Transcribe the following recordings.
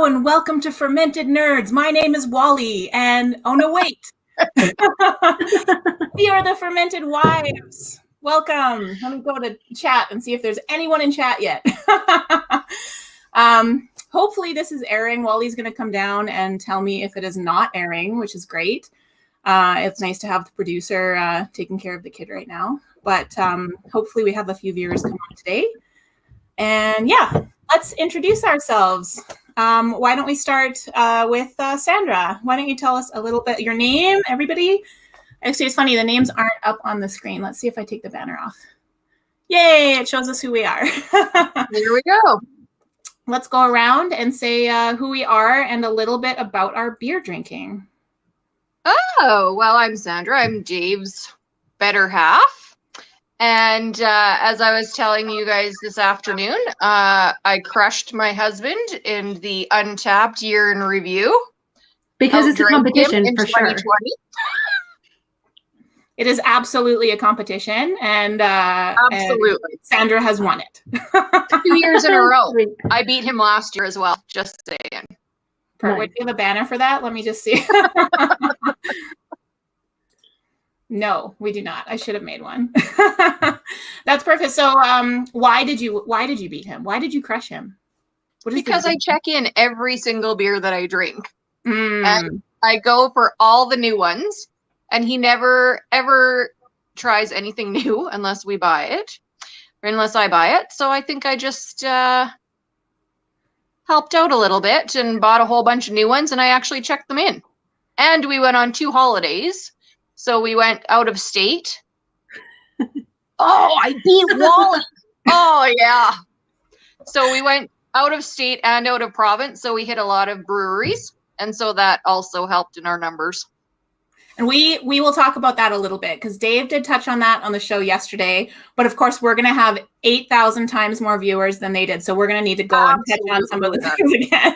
and welcome to Fermented Nerds. My name is Wally, and oh no, wait. We are the Fermented Wives. Welcome. Let me go to chat and see if there's anyone in chat yet. Hopefully this is airing. Wally's going to come down and tell me if it is not airing, which is great. It's nice to have the producer taking care of the kid right now. But hopefully we have a few viewers come on today. And yeah, let's introduce ourselves. Why don't we start with Sandra? Why don't you tell us a little bit your name, everybody? Actually, it's funny, the names aren't up on the screen. Let's see if I take the banner off. Yay, it shows us who we are. Here we go. Let's go around and say who we are and a little bit about our beer drinking. Oh, well, I'm Sandra. I'm Dave's better half. And as I was telling you guys this afternoon, I crushed my husband in the Untapped year in review. Because it's a competition for sure. It is absolutely a competition, and absolutely, and Sandra has won it 2 years in a row. I beat him last year as well. Just saying. Nice. Would you have a banner for that? Let me just see. No, we do not. I should have made one. That's perfect. So, why did you beat him? Why did you crush him? Because I check in every single beer that I drink, and I go for all the new ones. And he never, ever tries anything new unless we buy it or unless I buy it. So I think I just helped out a little bit and bought a whole bunch of new ones, and I actually checked them in. And we went on 2 holidays. So we went out of state. Oh, I beat Wally. Oh, yeah. So we went out of state and out of province. So we hit a lot of breweries. And so that also helped in our numbers. And we will talk about that a little bit because Dave did touch on that on the show yesterday. But of course, we're going to have 8,000 times more viewers than they did. So we're going to need to go and touch on some of the things again.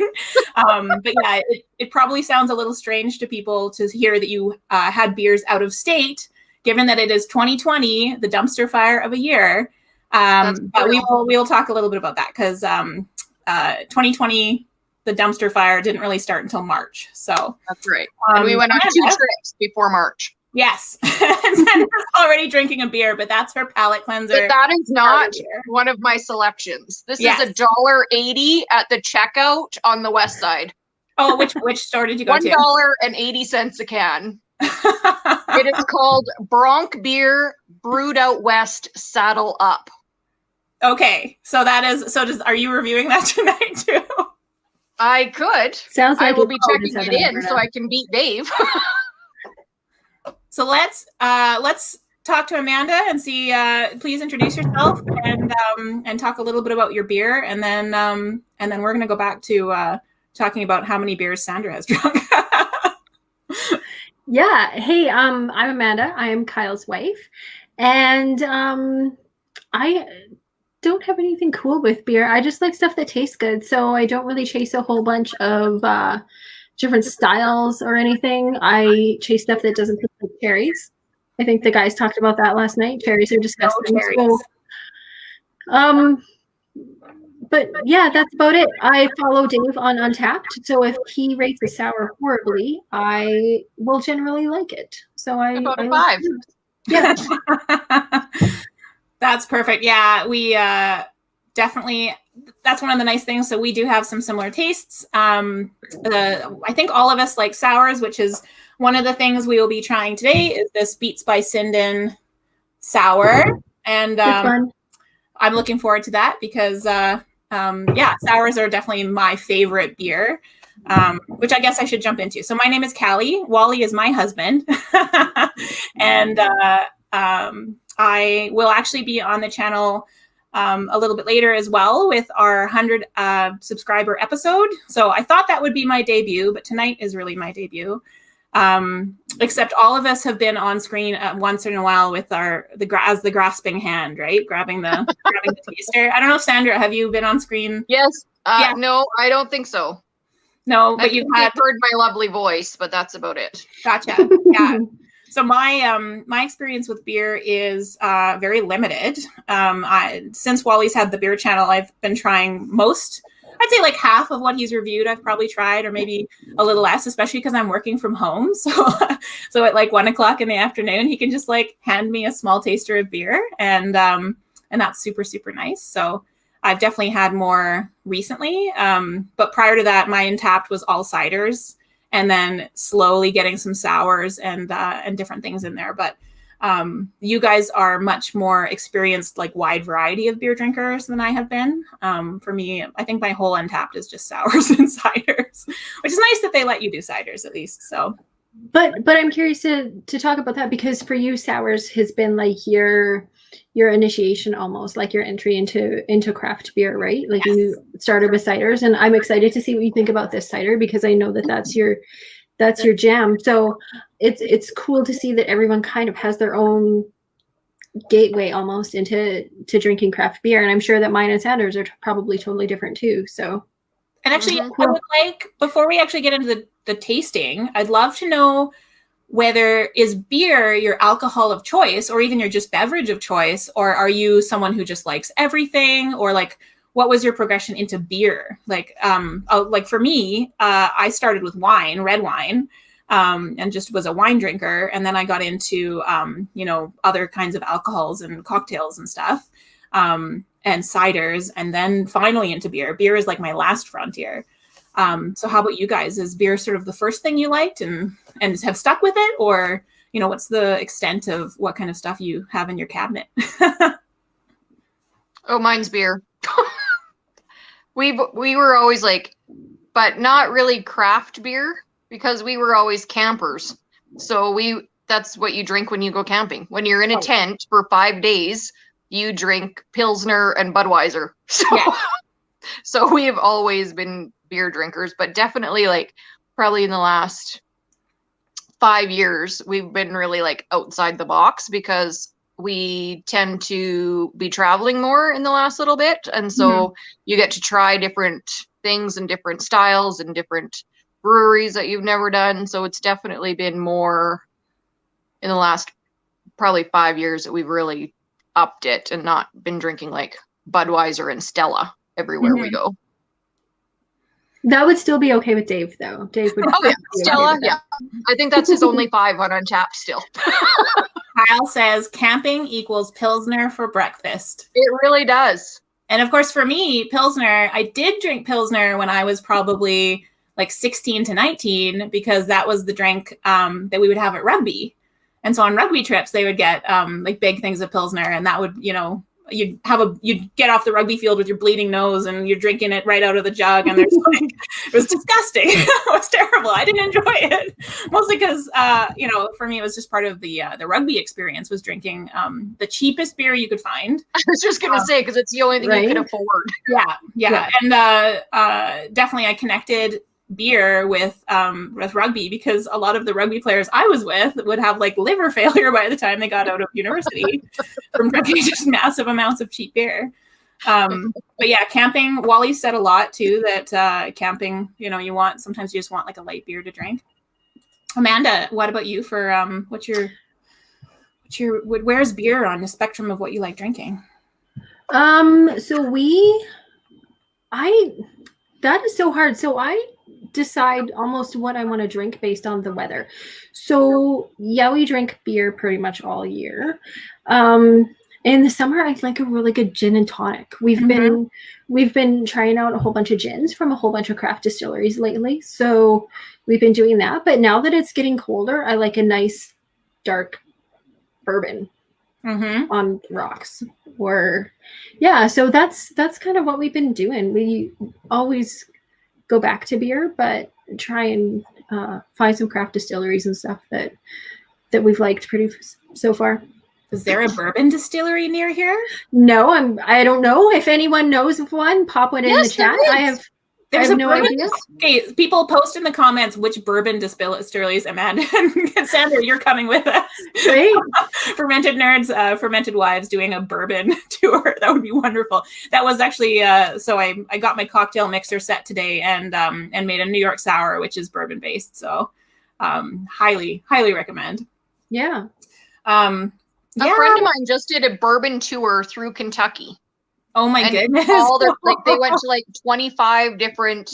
But yeah, it probably sounds a little strange to people to hear that you had beers out of state, given that it is 2020, the dumpster fire of a year. But we will talk a little bit about that because 2020, the dumpster fire didn't really start until March. So that's right. And we went on 2 trips before March. Yes. Sandra's already drinking a beer, but that's her palate cleanser. But that is not one of my selections. This is $1.80 at the checkout on the west side. Oh, which store did you go to? $1.80 a can. It is called Bronc Beer Brewed Out West Saddle Up. Okay. So are you reviewing that tonight too? I could. Sounds like I will be checking it in so I can beat Dave. So let's talk to Amanda and see. Please introduce yourself and talk a little bit about your beer, and then we're gonna go back to talking about how many beers Sandra has drunk. Yeah. Hey, I'm Amanda. I am Kyle's wife, and I don't have anything cool with beer. I just like stuff that tastes good. So I don't really chase a whole bunch of different styles or anything. I chase stuff that doesn't taste like cherries. I think the guys talked about that last night. Cherries are disgusting. No so, but yeah, that's about it. I follow Dave on Untapped. So if he rates a sour horribly, I will generally like it. So about a 5. Yeah. That's perfect. Yeah, we definitely, that's one of the nice things. So we do have some similar tastes. I think all of us like sours, which is one of the things we will be trying today is this Beats by Sinden sour. And I'm looking forward to that because, sours are definitely my favorite beer, which I guess I should jump into. So my name is Callie. Wally is my husband. And I will actually be on the channel a little bit later as well with our 100 subscriber episode. So I thought that would be my debut, but tonight is really my debut. Except all of us have been on screen once in a while with as the grasping hand, right? Grabbing the taster. I don't know if Sandra, have you been on screen? Yes. No, I don't think so. No, but you've heard my lovely voice, but that's about it. Gotcha. Yeah. So my experience with beer is very limited. Since Wally's had the beer channel, I've been trying most I'd say like half of what he's reviewed, I've probably tried, or maybe a little less, especially because I'm working from home. So at like 1 o'clock in the afternoon, he can just like hand me a small taster of beer, and that's super, super nice. So I've definitely had more recently. But prior to that, my Untapped was all ciders, and then slowly getting some sours and different things in there. But you guys are much more experienced, like wide variety of beer drinkers than I have been. For me, I think my whole Untapped is just sours and ciders, which is nice that they let you do ciders at least. So, but I'm curious to talk about that, because for you, sours has been like your initiation, almost like your entry into craft beer, right? Like yes. You started with ciders, and I'm excited to see what you think about this cider, because I know that that's your jam. So it's cool to see that everyone kind of has their own gateway almost into drinking craft beer. And I'm sure that mine and Sanders are probably totally different too. So, and actually, I would like, before we actually get into the tasting, I'd love to know whether is beer your alcohol of choice, or even your just beverage of choice, or are you someone who just likes everything, or like, what was your progression into beer? Like for me, I started with wine, red wine, and just was a wine drinker. And then I got into, other kinds of alcohols and cocktails and stuff, and ciders, and then finally into beer. Beer is like my last frontier. So how about you guys? Is beer sort of the first thing you liked and have stuck with it? Or, what's the extent of what kind of stuff you have in your cabinet? Oh, mine's beer. We were always like, but not really craft beer, because we were always campers. So that's what you drink when you go camping. When you're in a tent for 5 days, you drink Pilsner and Budweiser. So we have always been beer drinkers, but definitely like probably in the last 5 years, we've been really like outside the box, because we tend to be traveling more in the last little bit. And so you get to try different things and different styles and different breweries that you've never done. So it's definitely been more in the last probably 5 years that we've really upped it and not been drinking like Budweiser and Stella everywhere we go. That would still be okay with Dave, though. Dave would. Oh yeah, Stella. Okay, yeah, I think that's his only 5 on Untapped still. Kyle says camping equals Pilsner for breakfast. It really does. And of course, for me, Pilsner, I did drink Pilsner when I was probably like 16 to 19, because that was the drink that we would have at rugby. And so on rugby trips, they would get like big things of Pilsner, and that would, you'd get off the rugby field with your bleeding nose, and you're drinking it right out of the jug, and there's like, it was disgusting. It was terrible. I didn't enjoy it, mostly because for me it was just part of the rugby experience, was drinking the cheapest beer you could find. I was just gonna say, because it's the only thing you could afford. Yeah. And definitely I connected beer with rugby, because a lot of the rugby players I was with would have like liver failure by the time they got out of university from drinking just massive amounts of cheap beer. But yeah, camping, Wally said a lot too, that camping, sometimes you just want like a light beer to drink. Amanda, what about you for where's beer on the spectrum of what you like drinking? That is so hard. So I decide almost what I want to drink based on the weather. So yeah, we drink beer pretty much all year. In the summer, I like a really good gin and tonic. We've been trying out a whole bunch of gins from a whole bunch of craft distilleries lately. So we've been doing that. But now that it's getting colder, I like a nice dark bourbon on rocks. So that's kind of what we've been doing. We always go back to beer, but try and find some craft distilleries and stuff that we've liked pretty so far. Is there a bourbon distillery near here? No, I don't know. If anyone knows of one, pop one in the chat. I have no idea. Okay, people post in the comments which bourbon distilleries. Amanda and Sandra, you're coming with us. Right. Fermented Nerds, Fermented Wives doing a bourbon tour. That would be wonderful. That was actually so I got my cocktail mixer set today and made a New York sour, which is bourbon based. So highly recommend. Yeah. A friend of mine just did a bourbon tour through Kentucky. Oh my goodness. All their, like, they went to like 25 different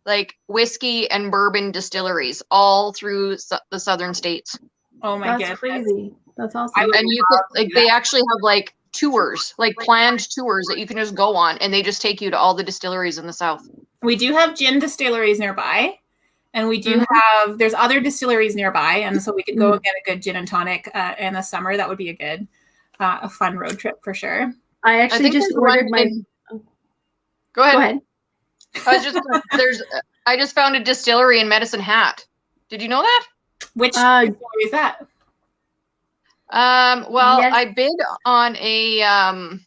like whiskey and bourbon distilleries all through the southern states. Oh my That's goodness. crazy. That's awesome. And you could, like, they actually have like tours, like planned tours that you can just go on, and they just take you to all the distilleries in the South. We do have gin distilleries nearby, and we do have, there's other distilleries nearby, and so we could go and get a good gin and tonic in the summer. That would be a good, a fun road trip for sure. I actually just ordered my. Go ahead. Go ahead. I just found a distillery in Medicine Hat. Did you know that? Which distillery is that? Well, Yes. I bid on a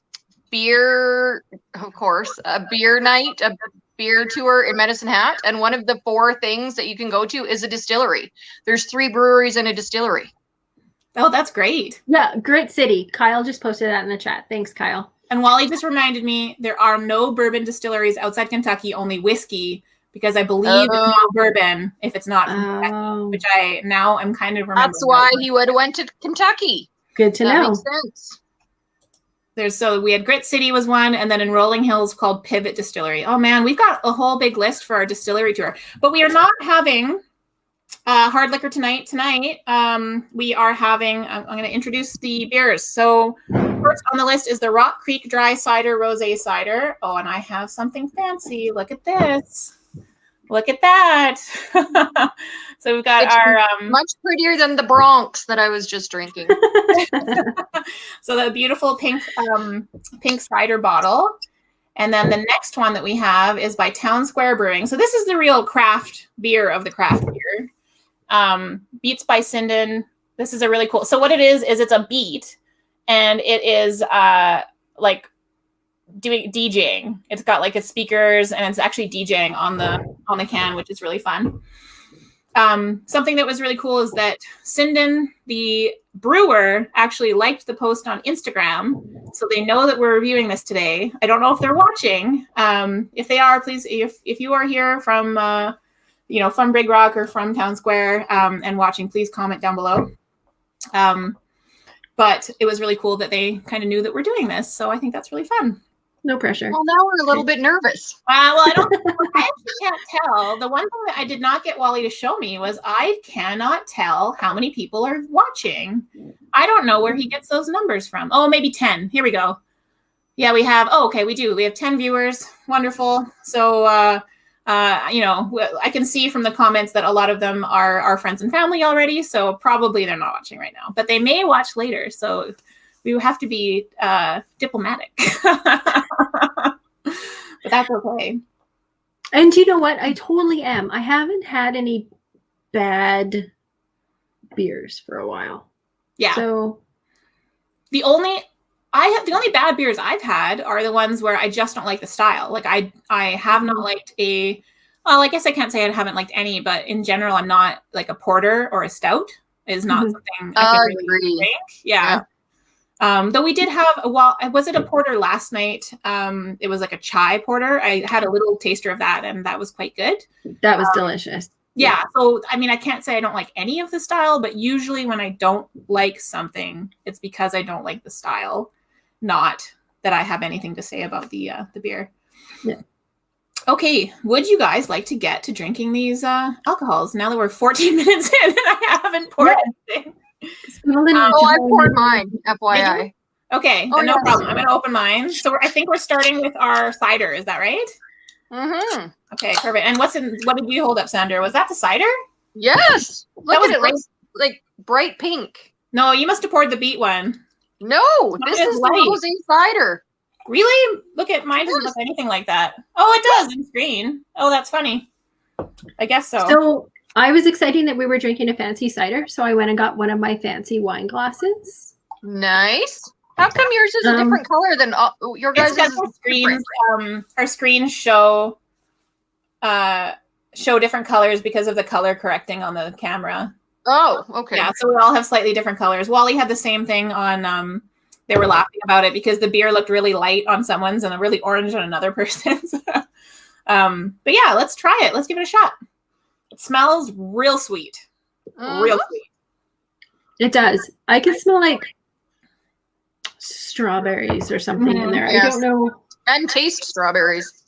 beer, of course, a beer night, a beer tour in Medicine Hat, and one of the 4 things that you can go to is a distillery. There's 3 breweries and a distillery. Oh, that's great. Yeah, Grit City. Kyle just posted that in the chat. Thanks, Kyle. And Wally just reminded me there are no bourbon distilleries outside Kentucky, only whiskey, because I believe it's not bourbon if it's not from Kentucky, which I now am kind of remembering. That's why he would have went to Kentucky. Good to know. Makes sense. So we had Grit City was one, and then in Rolling Hills called Pivot Distillery. Oh man, we've got a whole big list for our distillery tour, but we are not having hard liquor tonight. We are having, I'm going to introduce the beers. So first on the list is the Rock Creek Dry Cider Rosé Cider. Oh, and I have something fancy. Look at this. Look at that. So we've got our much prettier than the Bronx that I was just drinking. So the beautiful pink cider bottle. And then the next one that we have is by Town Square Brewing. So this is the real craft beer of the craft beer. Beats by Sinden. This is a really cool. So what it is it's a beat, and it is like doing DJing. It's got like its speakers, and it's actually DJing on the can, which is really fun. Something that was really cool is that Sinden, the brewer, actually liked the post on Instagram, so they know that we're reviewing this today. I don't know if they're watching. If they are, please, if you are here from from Big Rock or from Town Square and watching, please comment down below. But it was really cool that they kind of knew that we're doing this, so I think that's really fun. No pressure. Well, now we're a little bit nervous. Well, I actually can't tell. The one thing that I did not get Wally to show me was I cannot tell how many people are watching. I don't know where he gets those numbers from. Oh, maybe 10. Here we go. Yeah, we have, we do. We have 10 viewers. Wonderful. So, I can see from the comments that a lot of them are our friends and family already. So probably they're not watching right now, but they may watch later. So we have to be diplomatic. But that's okay. And you know what? I totally am. I haven't had any bad beers for a while. Yeah. So the only bad beers I've had are the ones where I just don't like the style. Like I have not liked I guess I can't say I haven't liked any, but in general, I'm not like a porter or a stout is not something I can really drink. Yeah. Though we did have was it a porter last night? It was like a chai porter. I had a little taster of that, and that was quite good. That was delicious. Yeah. So, I mean, I can't say I don't like any of the style, but usually when I don't like something, it's because I don't like the style, not that I have anything to say about the beer. Yeah. Okay. Would you guys like to get to drinking these alcohols now that we're 14 minutes in and I haven't poured anything? I poured mine, FYI. Okay, no problem. I'm going to open mine. So I think we're starting with our cider. Is that right? Mm-hmm. Okay, perfect. And what did you hold up, Sandra? Was that the cider? Yes. Look at it. Looks like bright pink. No, you must have poured the beet one. No, this is the rosé cider. Really? Look at mine. Doesn't look anything like that. Oh, it does in green. Oh, that's funny. I guess so. So I was excited that we were drinking a fancy cider, so I went and got one of my fancy wine glasses. Nice. How come yours is a different color than your guys' screens? Our screens show different colors because of the color correcting on the camera. Oh, okay. Yeah, so we all have slightly different colors. Wally had the same thing on. They were laughing about it because the beer looked really light on someone's and really orange on another person's. But yeah, let's try it. Let's give it a shot. It smells real sweet. Real sweet. It does. I can smell like strawberries or something in there. Yes. I don't know. And taste strawberries.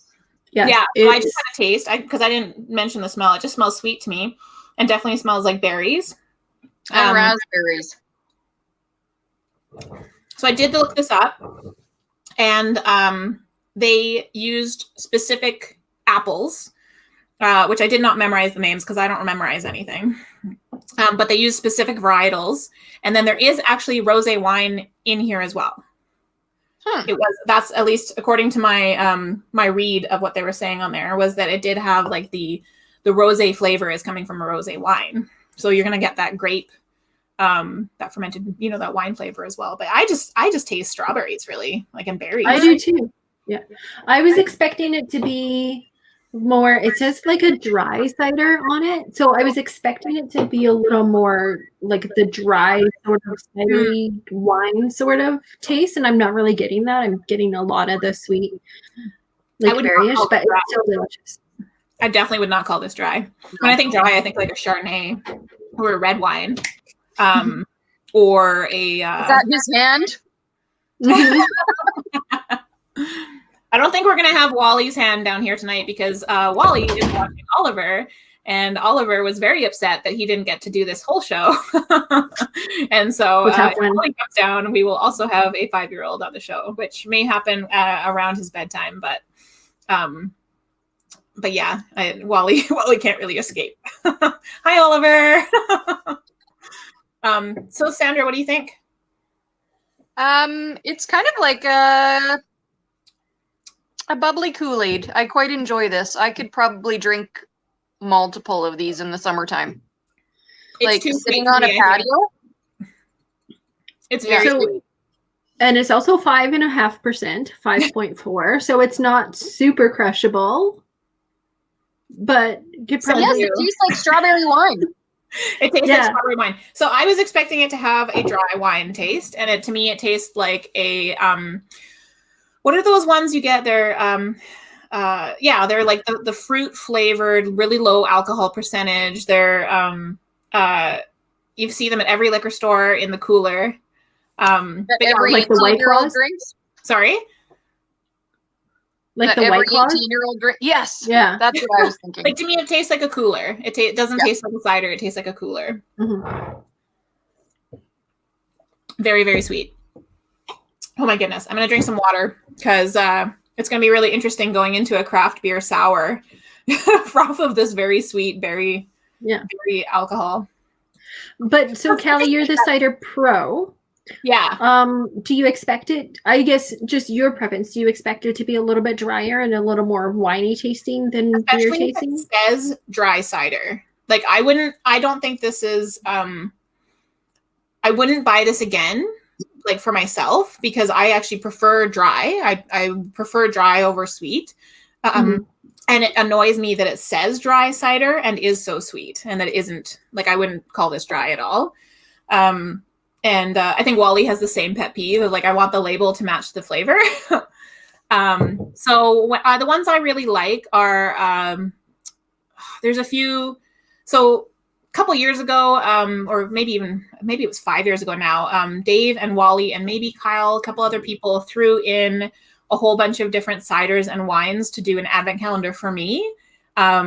Yes, yeah. So I just had a taste because I didn't mention the smell. It just smells sweet to me, and definitely smells like berries and raspberries. So I did look this up, and they used specific apples, which I did not memorize the names because I don't memorize anything. But they use specific varietals, and then there is actually rosé wine in here as well. That's at least according to my my read of what they were saying on there, was that it did have like the rosé flavor is coming from a rosé wine, so you're gonna get that grape, that fermented, that wine flavor as well. But I just taste strawberries, really, like, and berries. I do too. Yeah, I was expecting it to be more. It says like a dry cider on it, so I was expecting it to be a little more like the dry sort of cidery wine sort of taste, and I'm not really getting that. I'm getting a lot of the sweet, like berryish, but it's still delicious. I definitely would not call this dry. When I think dry, I think like a Chardonnay or a red wine, or a. Is that his hand? I don't think we're going to have Wally's hand down here tonight because Wally is watching Oliver, and Oliver was very upset that he didn't get to do this whole show. And so if Wally comes down, we will also have a 5-year-old on the show, which may happen around his bedtime. But yeah, Wally can't really escape. Hi, Oliver. So Sandra, what do you think? It's kind of like a bubbly Kool-Aid. I quite enjoy this. I could probably drink multiple of these in the summertime. It's like sitting on a patio. It's very sweet. And it's also 5.5%, 5.4. So it's not super crushable, but it tastes like strawberry wine. It tastes like strawberry wine. So I was expecting it to have a dry wine taste, and to me it tastes like a what are those ones you get? They're they're like the fruit flavored, really low alcohol percentage. They're you see them at every liquor store in the cooler. Every like the White Claws drinks. Sorry. Like the White Claws? 18-year-old drink. Yes. Yeah. That's what I was thinking. Like, to me, it tastes like a cooler. It doesn't taste like a cider. It tastes like a cooler. Mm-hmm. Very, very sweet. Oh my goodness. I'm going to drink some water because it's going to be really interesting going into a craft beer sour off of this very sweet, very alcohol. But so Callie, you're the cider pro. Yeah. Do you expect it? I guess just your preference. Do you expect it to be a little bit drier and a little more winey tasting than beer tasting? If it says dry cider. Like, I don't think this is. I wouldn't buy this again, like, for myself, because I actually prefer dry. I prefer dry over sweet. And it annoys me that it says dry cider and is so sweet, and that it isn't. Like, I wouldn't call this dry at all. And I think Wally has the same pet peeve of, like, I want the label to match the flavor. So the ones I really like are, there's a few. So a couple years ago, or maybe it was 5 years ago now, Dave and Wally and maybe Kyle, a couple other people threw in a whole bunch of different ciders and wines to do an advent calendar for me,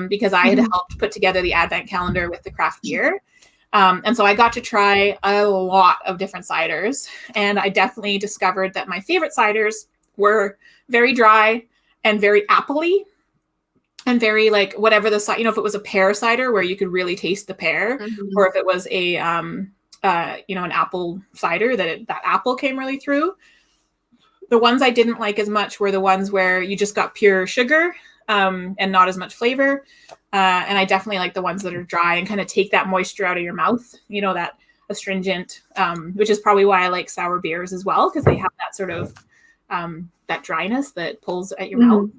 because I had helped put together the advent calendar with the craft beer. And so I got to try a lot of different ciders, and I definitely discovered that my favorite ciders were very dry and very appley and very, like, whatever the cider, if it was a pear cider where you could really taste the pear, or if it was a, an apple cider that apple came really through. The ones I didn't like as much were the ones where you just got pure sugar, and not as much flavor. And I definitely like the ones that are dry and kind of take that moisture out of your mouth, that astringent, which is probably why I like sour beers as well, because they have that sort of that dryness that pulls at your mouth.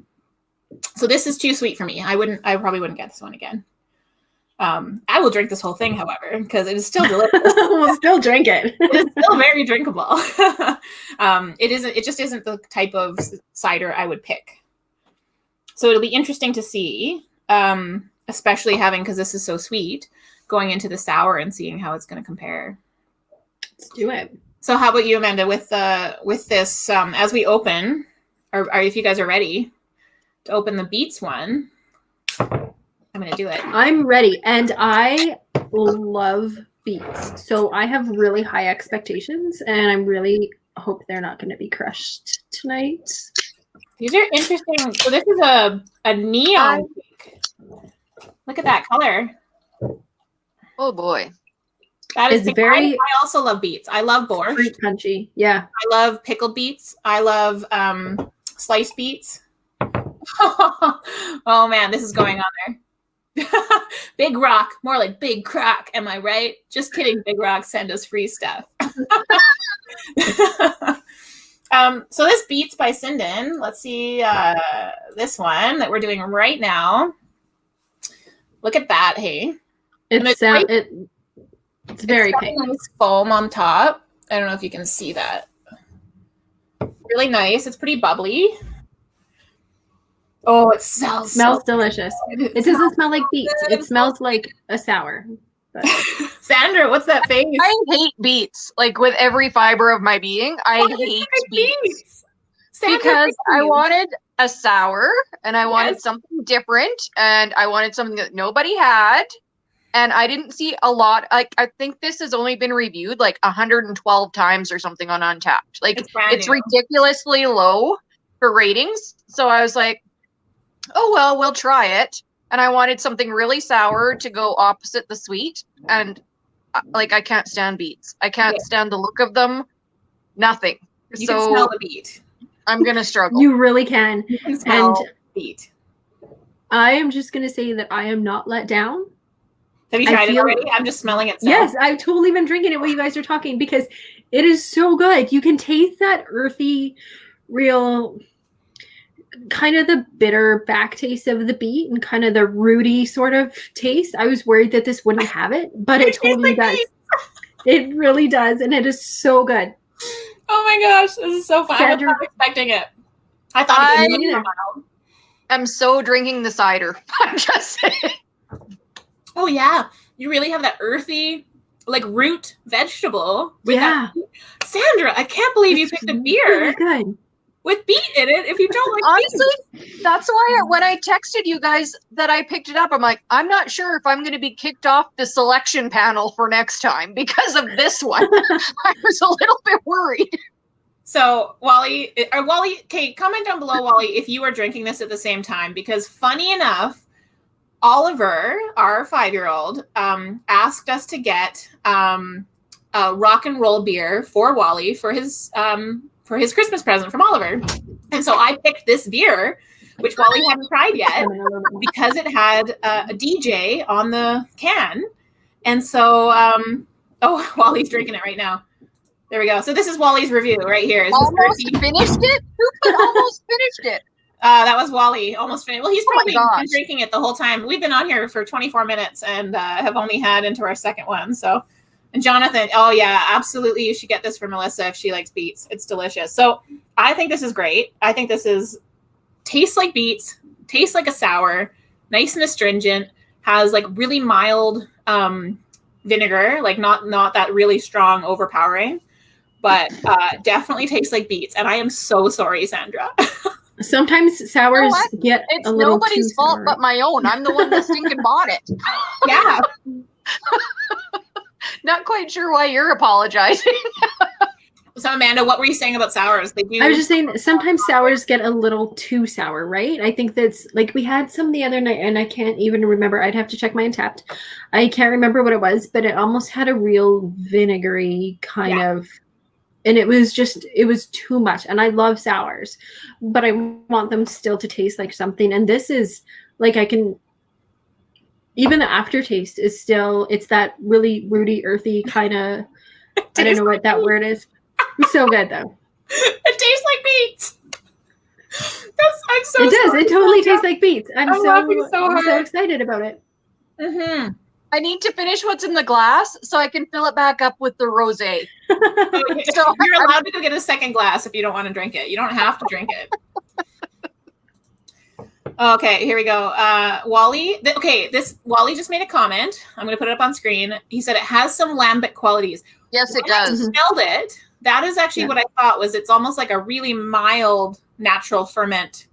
So this is too sweet for me. I probably wouldn't get this one again. I will drink this whole thing, however, because it is still delicious. We'll still drink it. It's still very drinkable. It just isn't the type of cider I would pick. So it'll be interesting to see, especially because this is so sweet, going into the sour and seeing how it's going to compare. Let's do it. So how about you, Amanda, with this, as we open, or if you guys are ready to open the beets one, I'm going to do it. I'm ready. And I love beets. So I have really high expectations, and I'm really hope they're not going to be crushed tonight. These are interesting. So this is a neon pink. Look at that color. Oh boy. That is very. I also love beets. I love borscht. Fruit punchy. Yeah. I love pickled beets. I love sliced beets. Oh man, this is going on there. Big Rock, more like Big Crack. Am I right? Just kidding. Big Rock, send us free stuff. So this Beets by Sinden. Let's see this one that we're doing right now. Look at that, hey. It's very pink. Nice foam on top. I don't know if you can see that. Really nice. It's pretty bubbly. Oh, it smells delicious. It doesn't smell like beets. It smells like a sour. But. Sandra, what's that face? I hate beets. Like with every fiber of my being, I hate beets. Because I wanted a sour and I wanted something different and I wanted something that nobody had. And I didn't see a lot. Like, I think this has only been reviewed like 112 times or something on Untapped. Like, it's ridiculously low for ratings. So I was like, oh, well, we'll try it. And I wanted something really sour to go opposite the sweet. And like, I can't stand beets. I can't stand the look of them. Nothing. You can smell the beet. I'm going to struggle. You really can. You can smell beet. I am just going to say that I am not let down. Have you tried it already? I'm just smelling it. Yes, I've totally been drinking it while you guys are talking because it is so good. You can taste that earthy, real, kind of the bitter back taste of the beet and kind of the rooty sort of taste. I was worried that this wouldn't have it, but it totally does. It really does, and it is so good. Oh my gosh, this is so fun. Sandra, I was not expecting it. I thought it would be mild. I'm so drinking the cider. I'm just saying. Oh yeah, you really have that earthy, like root vegetable. With that. Sandra, I can't believe you picked a beer with beet in it. If you don't like honestly, that's why when I texted you guys that I picked it up, I'm like, I'm not sure if I'm going to be kicked off the selection panel for next time because of this one. I was a little bit worried. So Wally, okay, comment down below, Wally, if you are drinking this at the same time, because funny enough, Oliver, our 5-year-old, asked us to get a rock and roll beer for Wally for his Christmas present from Oliver. And so I picked this beer, which Wally hadn't tried yet, because it had a DJ on the can. And so, Wally's drinking it right now. There we go. So this is Wally's review right here. Almost finished it? Who could almost finished it? That was Wally, almost finished. Well, he's probably been drinking it the whole time. We've been on here for 24 minutes and have only had into our second one. So, and Jonathan, oh yeah, absolutely. You should get this for Melissa if she likes beets. It's delicious. So I think this is great. I think this tastes like beets, tastes like a sour, nice and astringent, has like really mild vinegar, like not that really strong, overpowering, but definitely tastes like beets. And I am so sorry, Sandra. Sometimes sours get a little too nobody's fault sour. but my own. I'm the one that stinking bought it. Yeah. Not quite sure why you're apologizing. So Amanda, what were you saying about sours? I was just saying sometimes sours get a little too sour, right? I think that's like we had some the other night and I can't even remember. I'd have to check my Untapped. I can't remember what it was, but it almost had a real vinegary kind of. And it was too much. And I love sours, but I want them still to taste like something. And this is like, even the aftertaste is still, it's that really rooty, earthy kind of, I don't know what that word is. It's so good though. It tastes like beets. I'm so It does. sorry. It totally tastes like beets. I'm so excited about it. Mm-hmm. I need to finish what's in the glass so I can fill it back up with the rosé. Okay. So you're allowed to go get a second glass if you don't want to drink it. You don't have to drink it. Okay, here we go. Wally. Wally just made a comment. I'm going to put it up on screen. He said it has some lambic qualities. Yes, it does. I smelled it. That is actually what I thought was. It's almost like a really mild, natural ferment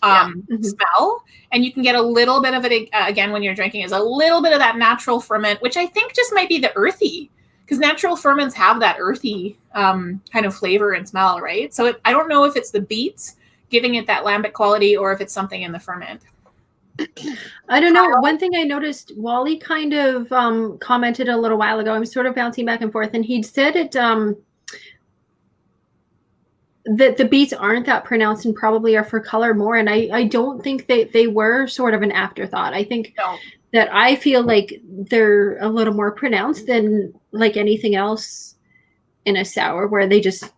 smell, and you can get a little bit of it again when you're drinking, is a little bit of that natural ferment, which I think just might be the earthy, because natural ferments have that earthy kind of flavor and smell, right? So I don't know if it's the beets giving it that lambic quality or if it's something in the ferment. I don't know. One thing I noticed, Wally kind of commented a little while ago, I'm sort of bouncing back and forth, and he'd said it that the beets aren't that pronounced and probably are for color more. And I don't think they were sort of an afterthought. I think that I feel like they're a little more pronounced than like anything else in a sour, where they just,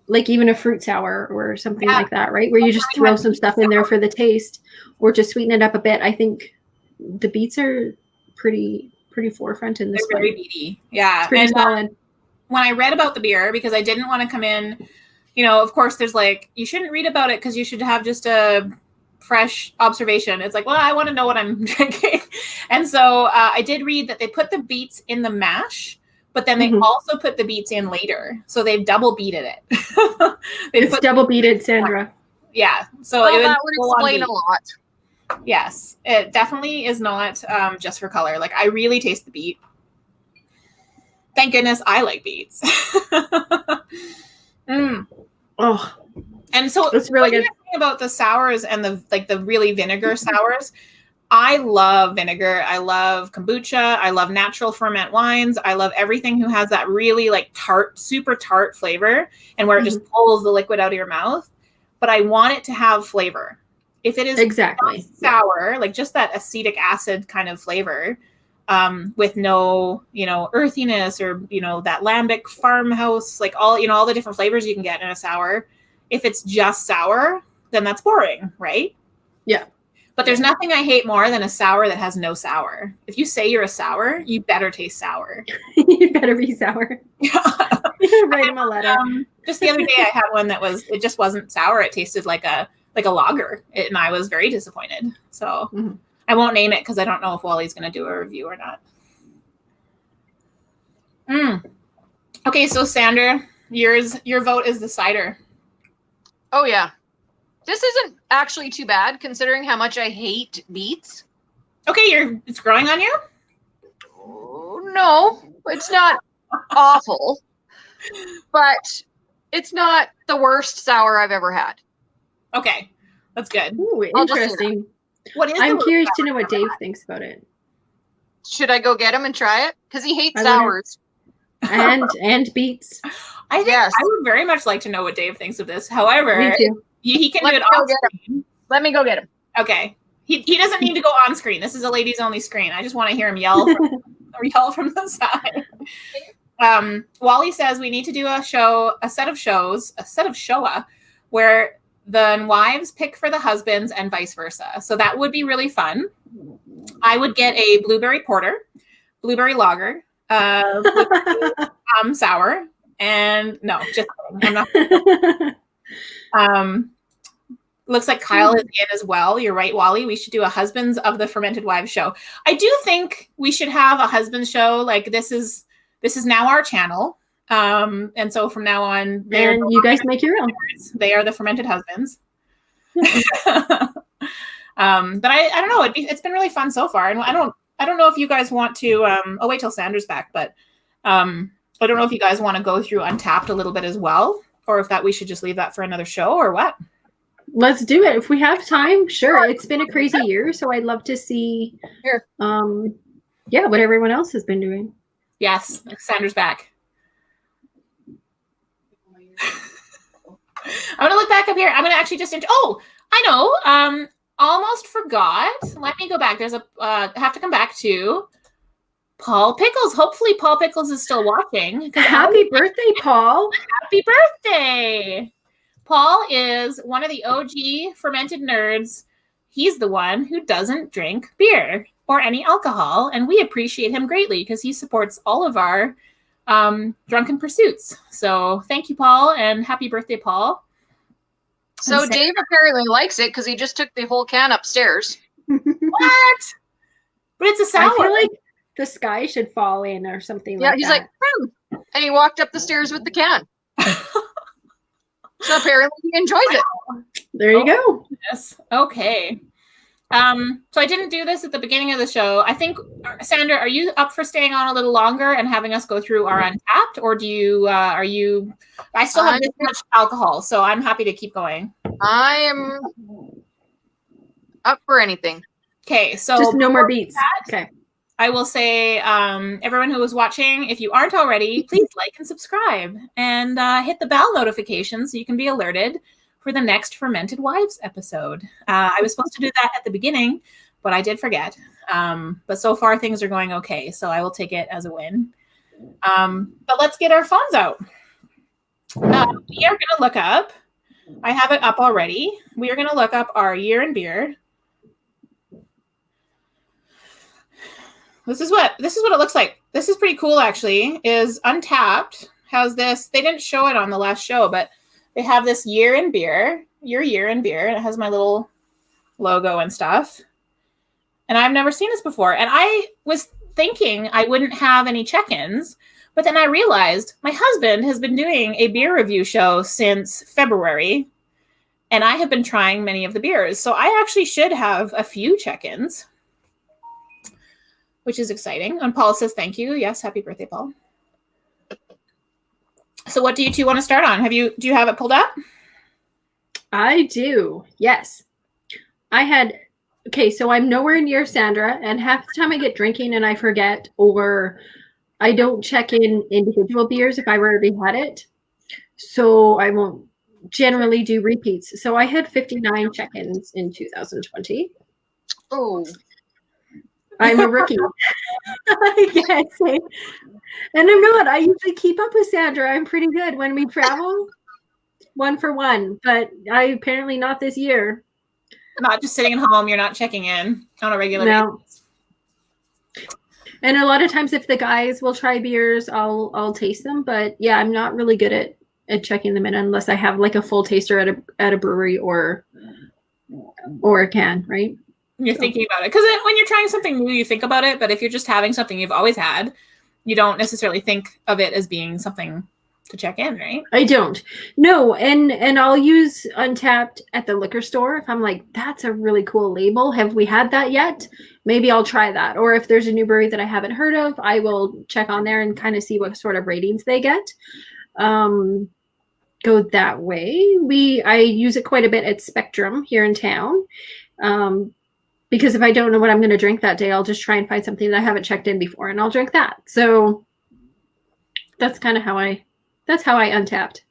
like even a fruit sour or something like that, right? Where you just throw some stuff in there for the taste or to sweeten it up a bit. I think the beets are pretty forefront in this one. Very beety. Yeah. It's pretty solid. When I read about the beer, because I didn't want to come in, you know, of course there's like, you shouldn't read about it because you should have just a fresh observation. It's like, well, I want to know what I'm drinking. And so I did read that they put the beets in the mash, but then they also put the beets in later. So they've double beated it. It's double beated, Sandra. Yeah. So that would explain a lot. Yes. It definitely is not just for color. Like I really taste the beet. Thank goodness I like beets. Oh, and so it's really good about the sours and the really vinegar sours. I love vinegar. I love kombucha. I love natural ferment wines. I love everything who has that really like tart, super tart flavor and where it just pulls the liquid out of your mouth. But I want it to have flavor. If it is exactly sour, like just that acetic acid kind of flavor, with no, you know, earthiness or, you know, that lambic farmhouse, like all, you know, all the different flavors you can get in a sour. If it's just sour, then that's boring, right? Yeah. But there's nothing I hate more than a sour that has no sour. If you say you're a sour, you better taste sour. You better be sour. Write him a letter. Just the other day I had one that it just wasn't sour. It tasted like a lager, and I was very disappointed. So I won't name it because I don't know if Wally's going to do a review or not. Okay, so Sandra, your vote is the cider. Oh yeah. This isn't actually too bad considering how much I hate beets. Okay, it's growing on you? Oh, no, it's not awful, but it's not the worst sour I've ever had. Okay, that's good. Ooh, interesting. What is? I'm curious to know what Dave thinks about it. Should I go get him and try it? Because he hates sours. And beets. I would very much like to know what Dave thinks of this. However, me too. He can do it on screen. Let me go get him. Okay. He doesn't need to go on screen. This is a ladies only screen. I just want to hear him yell from the side. Wally says we need to do a set of showa where the wives pick for the husbands and vice versa. So that would be really fun. I would get a blueberry porter, blueberry lager, blueberry, sour, and no, just kidding. I'm not. Looks like Kyle is in as well. You're right, Wally. We should do a Husbands of the Fermented Wives show. I do think we should have a husband show. Like this is now our channel. And so from now on, and you guys make your own. They are the fermented husbands. But I don't know. It's been really fun so far, and I don't know if you guys want to. I'll wait till Sandra's back, but I don't know if you guys want to go through Untapped a little bit as well, or if we should just leave that for another show, or what. Let's do it if we have time. Sure, it's been a crazy year, so I'd love to see. What everyone else has been doing. Yes, Sandra's back. I'm gonna look back up here. I'm gonna actually just I know. Almost forgot. Let me go back. There's have to come back to Paul Pickles. Hopefully Paul Pickles is still watching. Happy birthday, Paul. Happy birthday. Paul is one of the OG fermented nerds. He's the one who doesn't drink beer or any alcohol, and we appreciate him greatly because he supports all of our drunken pursuits. So thank you, Paul, and happy birthday, Paul. So Dave apparently likes it because he just took the whole can upstairs. What? But it's a sour. I feel like the sky should fall in or something like that. Yeah, he's like, and he walked up the stairs with the can. So apparently he enjoys it. There you go. Yes. Okay. So I didn't do this at the beginning of the show. I think, Sandra, are you up for staying on a little longer and having us go through our Untapped, or do you? Are you? I still have this much alcohol, so I'm happy to keep going. I am up for anything. Okay, so just no more beats. Okay. I will say, everyone who is watching, if you aren't already, please like and subscribe and hit the bell notification so you can be alerted for the next Fermented Wives episode. I was supposed to do that at the beginning, but I did forget. But so far things are going okay, so I will take it as a win. But let's get our phones out. We are going to look up, I have it up already. We are going to look up our year in beer. This is what it looks like. This is pretty cool, actually. Is Untapped has this. They didn't show it on the last show, but they have this year in beer, your year in beer. And it has my little logo and stuff. And I've never seen this before. And I was thinking I wouldn't have any check-ins, but then I realized my husband has been doing a beer review show since February, and I have been trying many of the beers. So I actually should have a few check-ins, which is exciting. And Paul says, thank you. Yes. Happy birthday, Paul. So what do you two want to start on? Do you have it pulled up? I do. Yes. So I'm nowhere near Sandra, and half the time I get drinking and I forget, or I don't check in individual beers if I've already had it. So I won't generally do repeats. So I had 59 check-ins in 2020. Oh. I'm a rookie. I can't say. And I'm not. I usually keep up with Sandra. I'm pretty good when we travel. 1 for 1. But I apparently not this year. Not just sitting at home. You're not checking in on a regular basis. And a lot of times if the guys will try beers, I'll taste them. But yeah, I'm not really good at checking them in unless I have like a full taster at a brewery or a can, right? You're thinking about it. Because when you're trying something new, you think about it. But if you're just having something you've always had, you don't necessarily think of it as being something to check in, right? I don't. No, and I'll use Untapped at the liquor store. If I'm like, that's a really cool label. Have we had that yet? Maybe I'll try that. Or if there's a new brewery that I haven't heard of, I will check on there and kind of see what sort of ratings they get. Go that way. I use it quite a bit at Spectrum here in town. Because if I don't know what I'm going to drink that day, I'll just try and find something that I haven't checked in before, and I'll drink that. So that's kind of how I Untapped.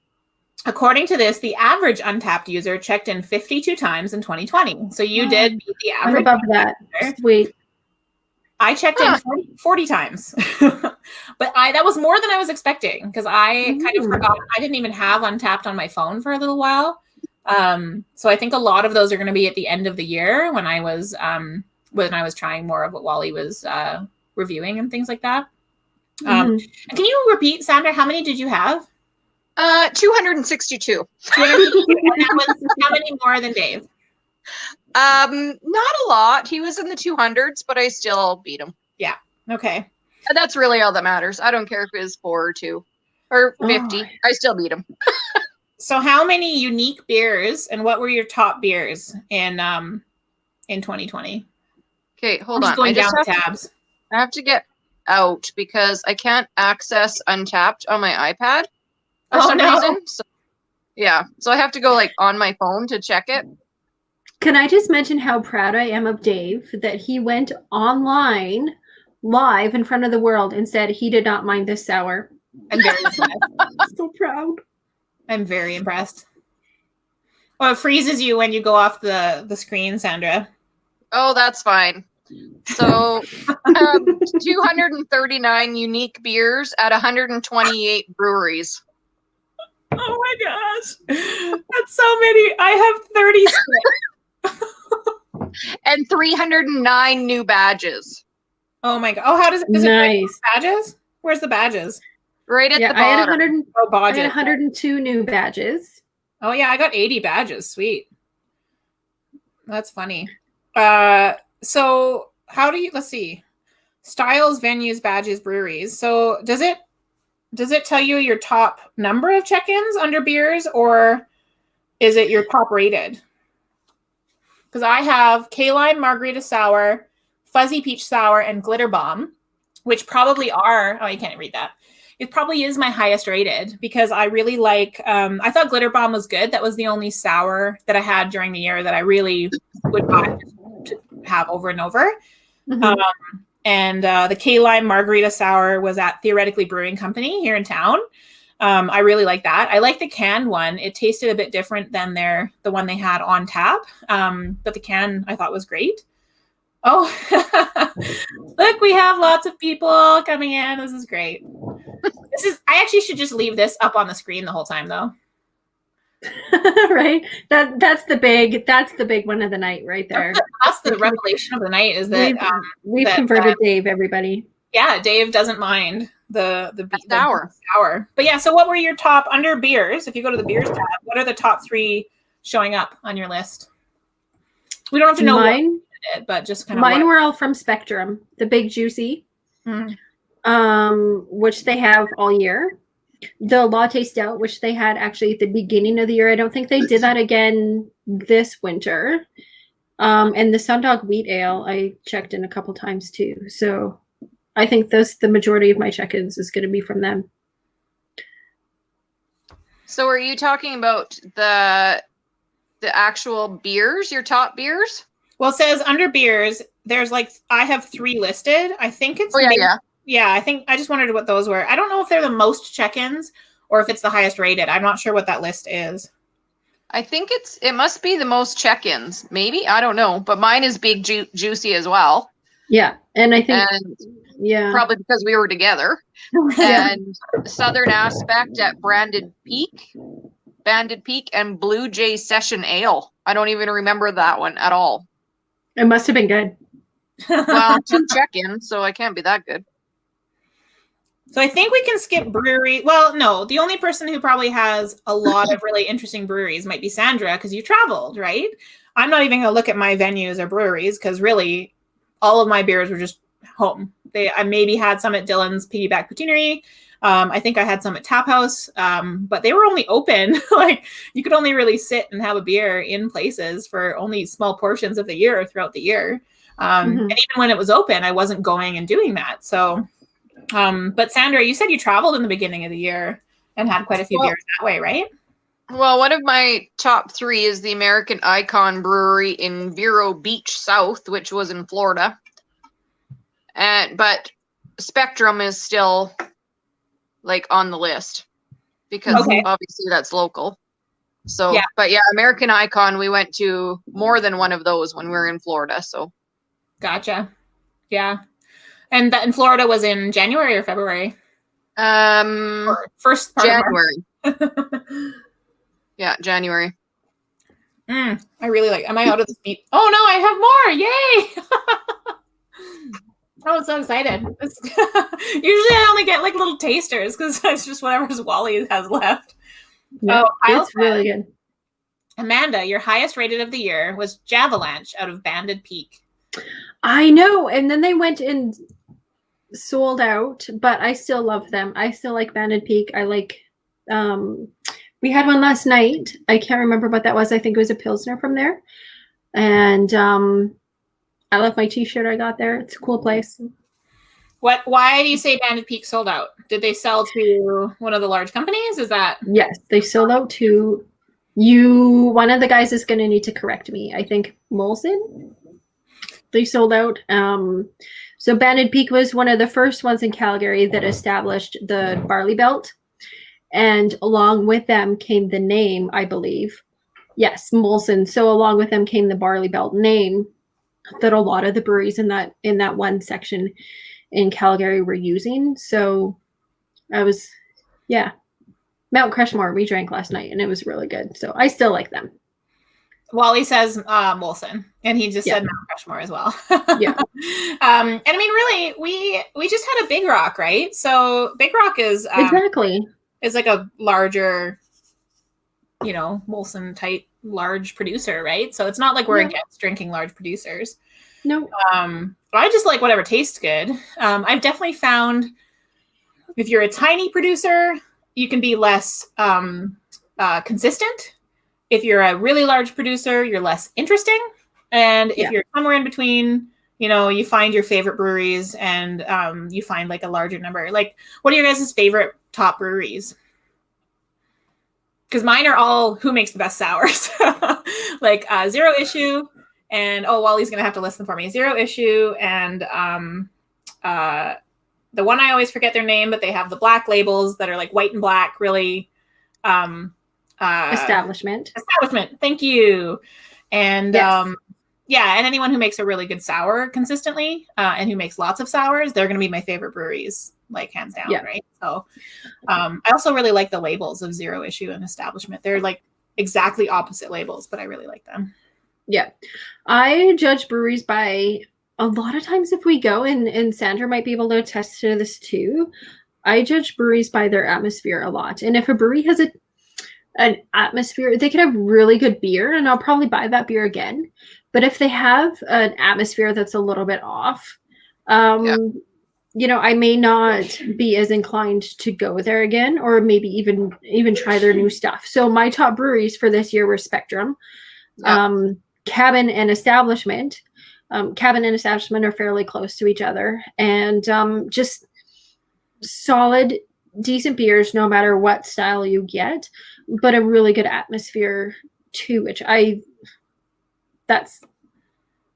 According to this, the average Untapped user checked in 52 times in 2020. So you did beat the average. I'm above that. Sweet. I checked in 40 times. But that was more than I was expecting, because I kind of forgot. I didn't even have Untapped on my phone for a little while. So I think a lot of those are going to be at the end of the year when I was trying more of what Wally was reviewing and things like that. Can you repeat, Sandra, how many did you have? 262. And that was how many more than Dave? Not a lot. He was in the 200s, but I still beat him. Yeah. Okay. That's really all that matters. I don't care if it was 4 or 2 or 50. I still beat him. So how many unique beers, and what were your top beers in 2020? Okay, hold on. Going down the tabs. I have to get out because I can't access Untapped on my iPad for some reason. So, yeah, so I have to go like on my phone to check it. Can I just mention how proud I am of Dave that he went online live in front of the world and said he did not mind this sour. I'm very impressed. So proud. I'm very impressed. Well, it freezes you when you go off the screen, Sandra. Oh, that's fine. So 239 unique beers at 128 breweries. Oh my gosh. That's so many. I have 36. And 309 new badges. Oh my god. Oh, how does it nice. Badges? Where's the badges? Right at the bottom. I had 102 new badges. Oh yeah, I got 80 badges. Sweet. That's funny. So how do you, let's see. Styles, venues, badges, breweries. So does it tell you your top number of check-ins under beers, or is it your top rated? Because I have Key Lime Margarita Sour, Fuzzy Peach Sour, and Glitter Bomb, which probably are, oh, you can't read that. It probably is my highest rated because I really like, I thought Glitter Bomb was good. That was the only sour that I had during the year that I really would buy to have over and over. Mm-hmm. And the Key Lime Margarita Sour was at Theoretically Brewing Company here in town. I really like that. I like the canned one. It tasted a bit different than the one they had on tap. But the can I thought was great. Oh, look, we have lots of people coming in. This is great. I actually should just leave this up on the screen the whole time though. Right. That's the big one of the night right there. That's the revelation of the night is that we've converted Dave, everybody. Yeah, Dave doesn't mind the sour. But yeah, so what were your top under beers? If you go to the beers tab, what are the top 3 showing up on your list? We don't have to know mine, but just kind of mine were all from Spectrum, the Big Juicy, which they have all year. The Latte Stout, which they had actually at the beginning of the year. I don't think they did that again this winter. And the Sundog Wheat Ale, I checked in a couple times too. So I think the majority of my check-ins is going to be from them. So are you talking about the actual beers, your top beers? Well, it says under beers, there's I have 3 listed. I think it's Yeah, I just wondered what those were. I don't know if they're the most check-ins or if it's the highest rated. I'm not sure what that list is. I think it must be the most check-ins. Maybe, I don't know, but mine is Big Juicy as well. Yeah, and I think probably because we were together. And Southern Aspect at Banded Peak, and Blue Jay Session Ale. I don't even remember that one at all. It must have been good. Well, 2 check-ins, so I can't be that good. So I think we can skip brewery. Well, no, the only person who probably has a lot of really interesting breweries might be Sandra because you traveled, right? I'm not even going to look at my venues or breweries because really all of my beers were just home. I maybe had some at Dylan's Piggyback Poutinery. I think I had some at Tap House, but they were only open. You could only really sit and have a beer in places for only small portions of the year throughout the year. And even when it was open, I wasn't going and doing that. So... but Sandra, you said you traveled in the beginning of the year and had quite a few beers that way, right? Well, one of my top 3 is the American Icon Brewery in Vero Beach South, which was in Florida. But Spectrum is still on the list because obviously that's local. So, yeah. But yeah, American Icon, we went to more than one of those when we were in Florida. So, gotcha. Yeah. And that in Florida was in January or February? First part January. Yeah, January. I really like. Am I out of the beat? Oh no, I have more! Yay! Oh, I'm so excited. Usually, I only get little tasters because it's just whatever Wally has left. Yeah, it's really good. Amanda, your highest rated of the year was Javalanche out of Banded Peak. I know, and then they went and sold out, but I still love them. I still like Banded Peak. I like we had one last night. I can't remember what that was. I think it was a Pilsner from there. And I love my t-shirt I got there. It's a cool place. Why do you say Banded Peak sold out? Did they sell to one of the large companies? Is that Yes, they sold out to one of the guys is gonna need to correct me. I think Molson. They sold out. So Banded Peak was one of the first ones in Calgary that established the barley belt. And along with them came the name, I believe. Yes, Molson. So along with them came the barley belt name that a lot of the breweries in that one section in Calgary were using. So Mount Crushmore we drank last night and it was really good. So I still like them. Wally says Molson, and he just said Mount Rushmore as well. Yeah. And I mean, really, we just had a Big Rock, right? So Big Rock is exactly is a larger, Molson type large producer, right? So it's not like we're against drinking large producers. No. I just like whatever tastes good. I've definitely found if you're a tiny producer, you can be less consistent. if you're a really large producer, you're less interesting. And if you're somewhere in between, you know, you find your favorite breweries and you find like a larger number. Like, what are your guys' favorite top breweries? Because mine are all who makes the best sours. Like Zero Issue and, Wally's going to have to list them for me. Zero Issue and the one I always forget their name, but they have the black labels that are like white and black, really. Establishment. Thank you. And yes. and anyone who makes a really good sour consistently and who makes lots of sours, they're going to be my favorite breweries, like hands down, right? So I also really like the labels of Zero Issue and Establishment. They're like exactly opposite labels, but I really like them. Yeah. I judge breweries by, a lot of times if we go, and Sandra might be able to attest to this too, I judge breweries by their atmosphere a lot. And if a brewery has an atmosphere, they could have really good beer and I'll probably buy that beer again. But if they have an atmosphere that's a little bit off, you know, I may not be as inclined to go there again, or maybe even try their new stuff. So my top breweries for this year were Spectrum, Cabin and Establishment. Cabin and Establishment are fairly close to each other, and just solid, decent beers, no matter what style you get, but a really good atmosphere too, which that's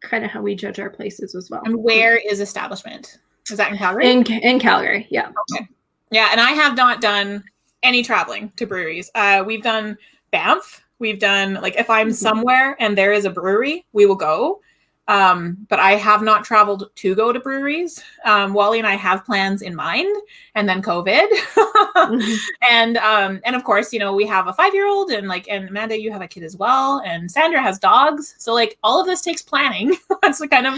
kind of how we judge our places as well. And where is Establishment? Is that in Calgary? In Calgary, yeah. Okay. Yeah, and I have not done any traveling to breweries. We've done Banff. We've done, like, if I'm somewhere and there is a brewery, we will go. But I have not traveled to go to breweries. Wally and I have plans in mind, and then COVID. And of course, you know, we have a 5-year-old and Amanda, you have a kid as well. And Sandra has dogs. So like all of this takes planning. That's the kind of,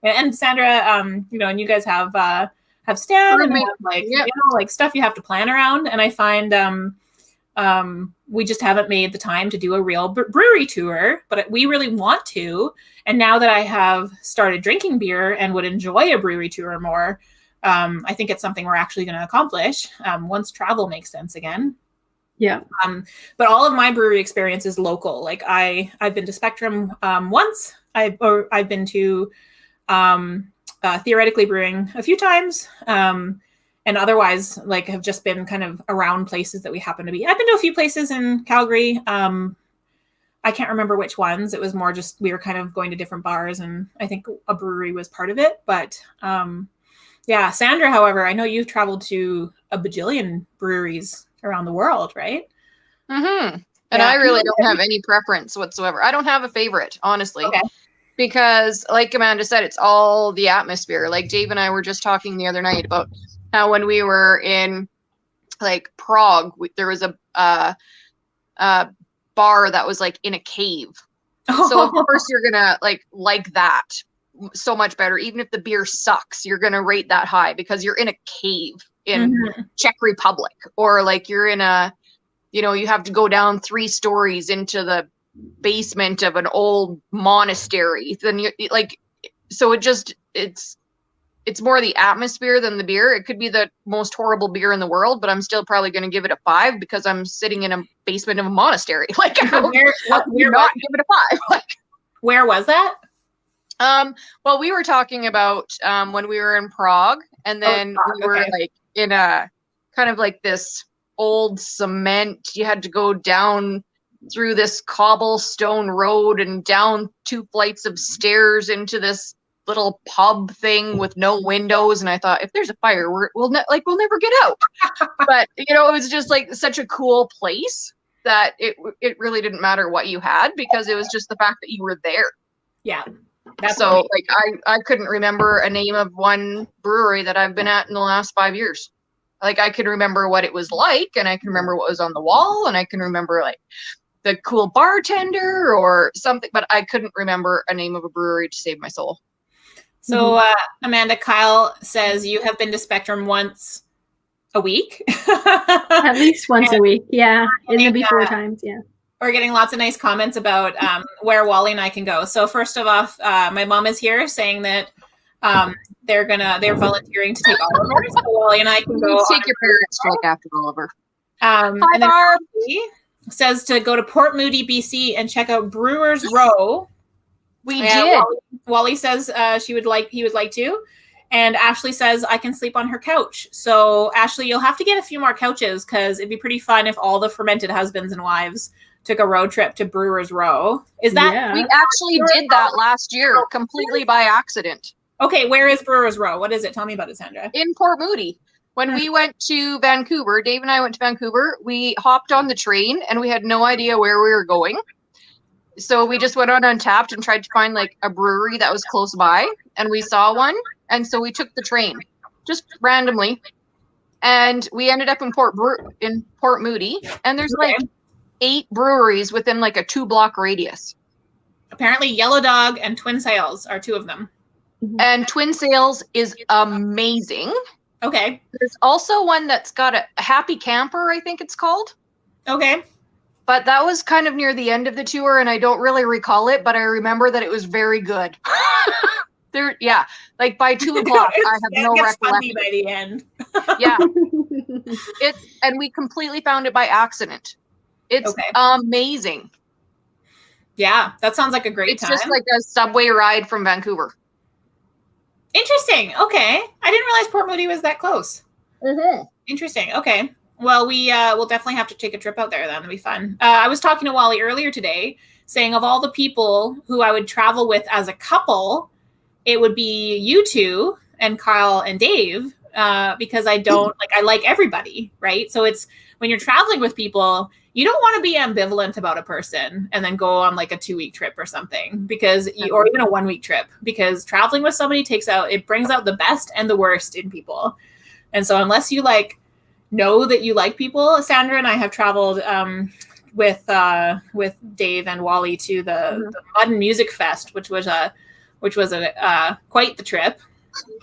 and Sandra, you know, and you guys have Stan and have, you know, like stuff you have to plan around. And I find, we just haven't made the time to do a real brewery tour, but we really want to. And now that I have started drinking beer and would enjoy a brewery tour more, I think it's something we're actually going to accomplish once travel makes sense again. Yeah. But all of my brewery experience is local. Like I've been to Spectrum once. I've been to Theoretically Brewing a few times. And otherwise, like, have just been kind of around places that we happen to be. I've been to a few places in Calgary. I can't remember which ones. It was more just we were kind of going to different bars, and I think a brewery was part of it. But yeah, Sandra, however, I know you've traveled to a bajillion breweries around the world, right? Mm-hmm. And I really don't have any preference whatsoever. I don't have a favorite, honestly. Okay. Because, like Amanda said, it's all the atmosphere. Like Dave and I were just talking the other night about how when we were in like Prague, there was a bar that was like in a cave. So of course you're gonna like that so much better. Even if the beer sucks, you're gonna rate that high because you're in a cave in Czech Republic, or like you're in a, you know, you have to go down 3 stories into the basement of an old monastery. Then you like, so it's more the atmosphere than the beer. It could be the most horrible beer in the world, but I'm still probably going to give it a 5 because I'm sitting in a basement of a monastery. Like, how not give it a 5? Like, where was that? Well, we were talking about when we were in Prague, and then we were like in a kind of like this old cement. You had to go down through this cobblestone road and down 2 flights of stairs into this little pub thing with no windows. And I thought, if there's a fire, we'll never get out. But you know, it was just like such a cool place that it really didn't matter what you had, because it was just the fact that you were there. Yeah. So like I couldn't remember a name of one brewery that I've been at in the last 5 years. Like, I can remember what it was like, and I can remember what was on the wall, and I can remember like the cool bartender or something, but I couldn't remember a name of a brewery to save my soul. So Amanda, Kyle says you have been to Spectrum once a week. At least once a week. Yeah. In the before times. Yeah. We're getting lots of nice comments about where Wally and I can go. So first of all, my mom is here saying that they're volunteering to take Oliver. So Wally and I can go. Take your parents to look after Oliver. And then says to go to Port Moody, BC, and check out Brewers Row. We did. Wally says he would like to. And Ashley says I can sleep on her couch. So Ashley, you'll have to get a few more couches because it'd be pretty fun if all the fermented husbands and wives took a road trip to Brewers Row. Is that we actually did that last year completely by accident? Okay, where is Brewers Row? What is it? Tell me about it, Sandra. In Port Moody. When we went to Vancouver, Dave and I went to Vancouver, we hopped on the train and we had no idea where we were going. So we just went on Untapped and tried to find like a brewery that was close by, and we saw one. And so we took the train just randomly, and we ended up in Port Moody, and there's like 8 breweries within like a 2-block radius. Apparently Yellow Dog and Twin Sails are 2 of them. And Twin Sails is amazing. Okay. There's also one that's got a Happy Camper, I think it's called. Okay. But that was kind of near the end of the tour, and I don't really recall it, but I remember that it was very good. Like by 2 o'clock, I have no recollection. By the end. Yeah. And we completely found it by accident. It's amazing. Yeah, that sounds like a great time. It's just like a subway ride from Vancouver. Interesting. Okay. I didn't realize Port Moody was that close. Mm-hmm. Interesting. Okay. Well, we'll definitely have to take a trip out there then. It'll be fun. I was talking to Wally earlier today saying of all the people who I would travel with as a couple, it would be you two and Kyle and Dave because I like everybody, right? So it's when you're traveling with people, you don't want to be ambivalent about a person and then go on like a 2-week trip or something or even a 1-week trip, because traveling with somebody brings out the best and the worst in people. And so unless you know that you like people, Sandra and I have traveled with Dave and Wally to the Mud and Music Fest, which was quite the trip.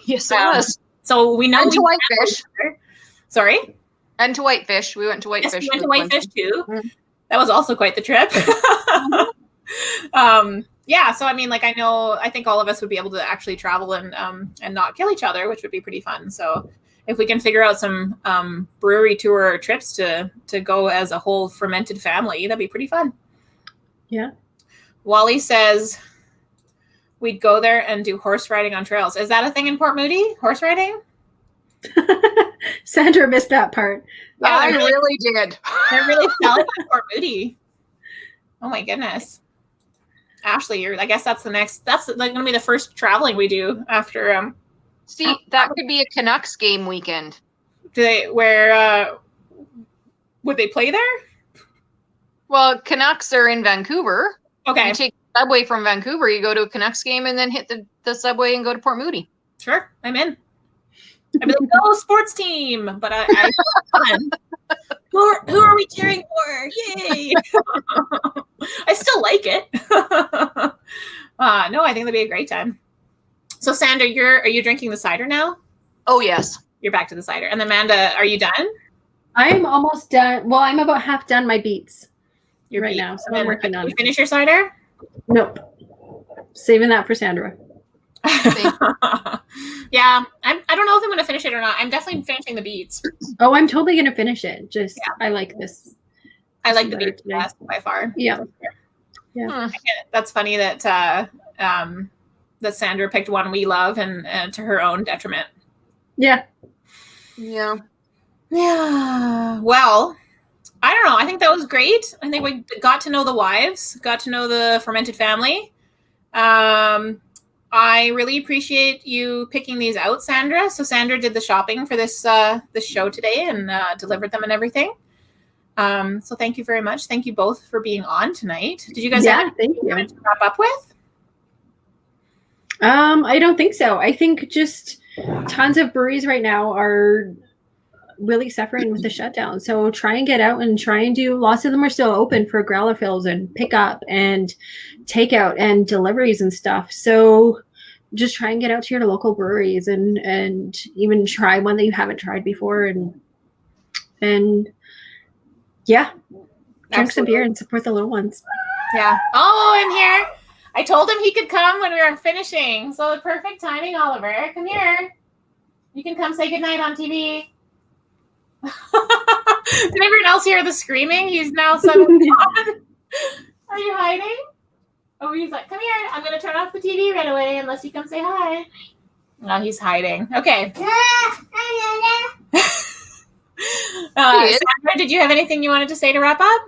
Yes, it was. So we know to Whitefish. Sorry. And to Whitefish. We went to Whitefish. Yes, we went to Whitefish too. Mm-hmm. That was also quite the trip. Yeah. So I mean, I think all of us would be able to actually travel and not kill each other, which would be pretty fun. So if we can figure out some brewery tour trips to go as a whole fermented family, that'd be pretty fun. Yeah. Wally says we'd go there and do horse riding on trails. Is that a thing in Port Moody? Horse riding? Sandra missed that part. Yeah, I really did. They're really selling in Port Moody. Oh my goodness. Ashley, I guess that's going to be the first traveling we do after. See, that could be a Canucks game weekend. Would they play there? Well, Canucks are in Vancouver. Okay. You take the subway from Vancouver, you go to a Canucks game and then hit the subway and go to Port Moody. Sure, I'm in. I'd be like, go sports team. But I who are we cheering for? Yay. I still like it. No, I think that'd be a great time. So Sandra, are you drinking the cider now? Oh yes. You're back to the cider. And Amanda, are you done? I'm almost done. Well, I'm about half done my beets now. So I'm working on it. You finish your cider? Nope. Saving that for Sandra. Yeah, I don't know if I'm going to finish it or not. I'm definitely finishing the beets. Oh, I'm totally going to finish it. I like this. I like the beets best by far. Yeah. Yeah. That's funny that that Sandra picked one we love and to her own detriment. Yeah. Yeah. Yeah. Well, I don't know. I think that was great. I think we got to know the wives, got to know the fermented family. I really appreciate you picking these out, Sandra. So Sandra did the shopping for this show today and delivered them and everything. So thank you very much. Thank you both for being on tonight. Did you guys have anything you wanted to wrap up with? I don't think so. I think just tons of breweries right now are really suffering with the shutdown. So try and get out and try and do. Lots of them are still open for growler fills and pickup and takeout and deliveries and stuff. So just try and get out to your local breweries and even try one that you haven't tried before and yeah, drink some beer and support the little ones. Yeah. Oh, I'm here. I told him he could come when we were finishing. So the perfect timing, Oliver. Come here. You can come say goodnight on TV. Did everyone else hear the screaming? He's now suddenly on. Are you hiding? Oh, he's like, come here. I'm going to turn off the TV right away unless you come say hi. No, he's hiding. Okay. Sandra, did you have anything you wanted to say to wrap up?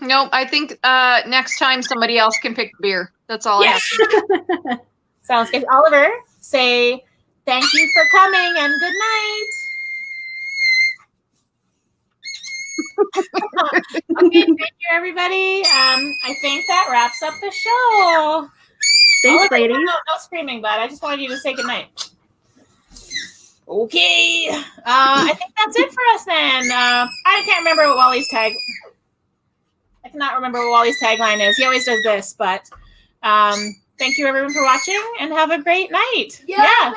Nope. I think next time somebody else can pick the beer. That's all Yes. I have. Sounds good. Oliver, say thank you for coming and good night. Okay, thank you, everybody. I think that wraps up the show. Thanks, lady. No screaming, bud. I just wanted you to say goodnight. Okay. I think that's it for us then. I can't remember what Wally's tag. I cannot remember what Wally's tagline is. He always does this, but thank you everyone for watching and have a great night. Yeah.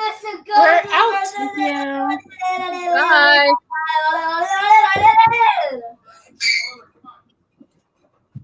We're out. Yeah. Bye.